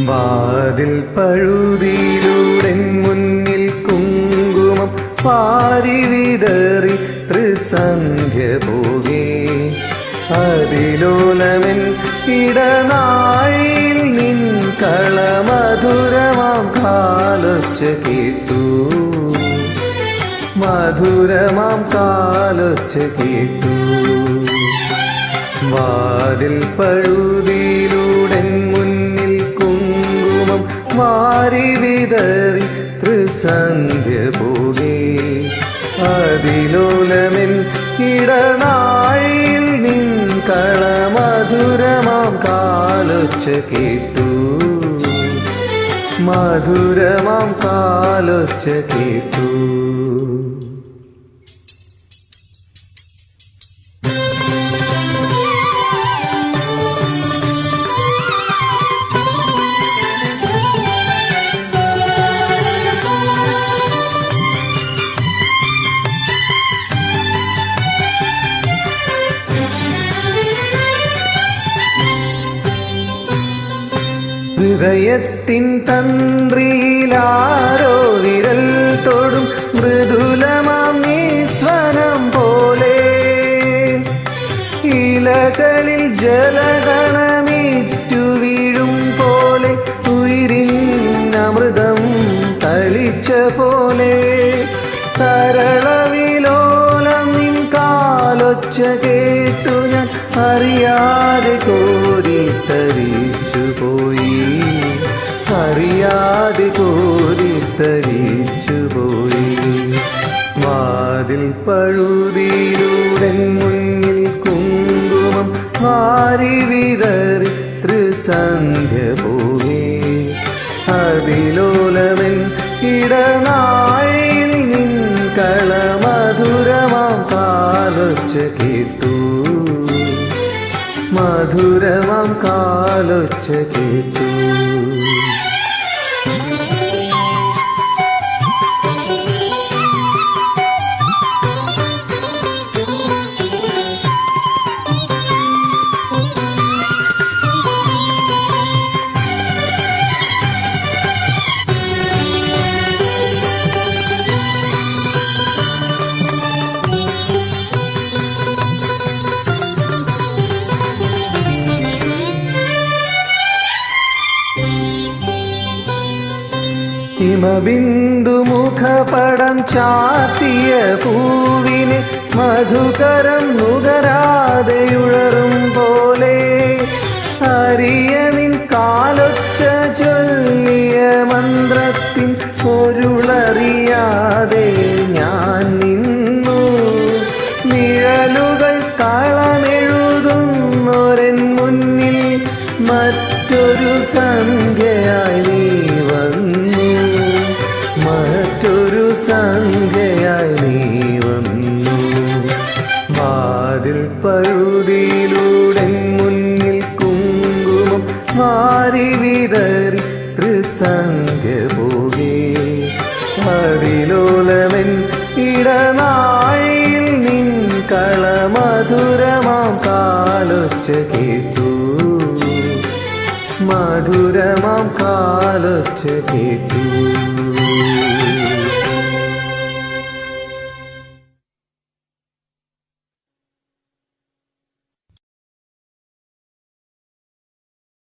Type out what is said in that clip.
വാതിൽ പഴുതിയിലൂടെ മുന്നിൽ കുങ്കുമം പാരി വിതറി ത്രിസന്ധ്യ പോകേ. അതിലോലമൻ ഇടനാഴിയിൽ നിൻ കളമധുരമാം കാലൊച്ച കേട്ടു. മധുരമാം കാലൊച്ച കേട്ടു. വാതിൽ പഴുതിയിലൂടെ മുന്നിൽ കുങ്കുമം വാരി വിതറി ത്രിസന്ധ്യ പോകേ. അതിലോലമെൻ ഇടനാഴിയിൽ നിൻ കളമധുരമാം കാലൊച്ച കേട്ടു. മധുരമാം കാലൊച്ച കേട്ടു. ഹൃദയത്തിൻ തന്ത്രിയിലാരോ വിരൽ തൊടും മൃദുലമാം നിസ്വനം പോലെ. ഇലകളിൽ ജലഗണമേറ്റു വീഴും പോലെ ഉയിരിന്നമൃതം തളിച്ച പോലെ. തരളവിലോലം നിൻ കാലൊച്ച കേട്ടു ഞാൻ അറിയാതെ കോരിത്തരിച്ചു പോയി. അറിയാതെ കോരിത്തരിച്ചു പോയി. വാതിൽ പഴുതിയിലൂടെ മുന്നിൽ കുങ്കുമം വാരി വിതറി ത്രിസന്ധ്യ പോകേ. അതിലോലമൻ ഇടനാഴിയിൽ നിൻ കളമധുരമാം കാലൊച്ച കേട്ടു. മധുരമാം കാലൊച്ച കേട്ടു. ഹിമബിന്ദു മുഖപടം ചാത്തിയ പൂവിനെ മധുകരം നുകരാതെയുഴറും പോലെ. അറിയ നിൻ കാലൊച്ച ചൊല്ലിയ മന്ത്രത്തിൻ പൊരുളറിയാതെ ഞാൻ നിന്നു. നിഴലുകൾ കളമെഴുതുന്നൊരൻ മുന്നിൽ മറ്റൊരു സംഖ്യയായി നീ വന്നു. മറ്റൊരു സംഖ്യയായി നീ വന്നു. വാതിൽ പഴുതിയിലൂടെ മുന്നിൽ കുങ്കുമം വാരി വിതറി ത്രിസന്ധ്യ പോകേ. അതിലോലമൻ ഇടനാഴിയിൽ നിൻ കളമധുരമാം കാലൊച്ച കേട്ടു. മധുരമാം കാലൊച്ച കേട്ടു.